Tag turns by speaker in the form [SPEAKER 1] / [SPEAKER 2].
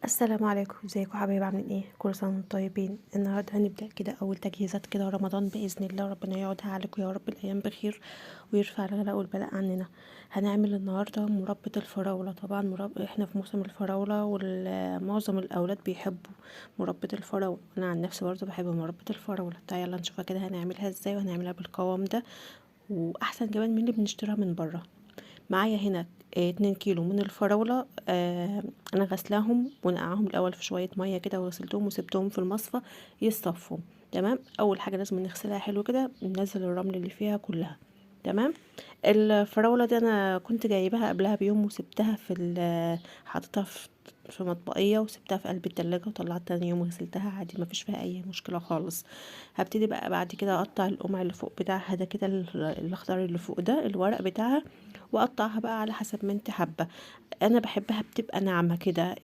[SPEAKER 1] السلام عليكم، ازيكم حبايبي؟ عاملين ايه؟ كل سنه وانتم طيبين. النهارده هنبدا كده اول تجهيزات كده رمضان باذن الله. ربنا يقعدها عليكم يا رب الايام بخير ويرفع الغلاء والبلاء عننا. هنعمل النهارده مربى الفراوله. طبعا احنا في موسم الفراوله ومعظم الاولاد بيحبوا مربى الفراوله. انا عن نفسي برضه بحب مربى الفراوله. تعالى يلا نشوفها كده هنعملها ازاي، وهنعملها بالقوام ده واحسن كمان من اللي بنشتريها من بره. معايا هنا 2 كيلو من الفراولة. انا غسلاهم ونقعهم الاول في شوية مية كده، وغسلتهم وسبتهم في المصفى يصفوا. تمام. اول حاجة لازم نغسلها حلو كده، ننزل الرمل اللي فيها كلها. تمام. الفراولة دي انا كنت جايباها قبلها بيوم وسبتها حطيتها في مطبقية وسبتها في قلب التلاجة، وطلعت تاني يوم غسلتها عادي، ما فيش فيها اي مشكلة خالص. هبتدي بقى بعد كده اقطع القمع اللي فوق بتاعها ده كده، الاخضر اللي فوق ده الورق بتاعها، واقطعها بقى على حسب ما انت حابه. انا بحبها بتبقى ناعمه كده،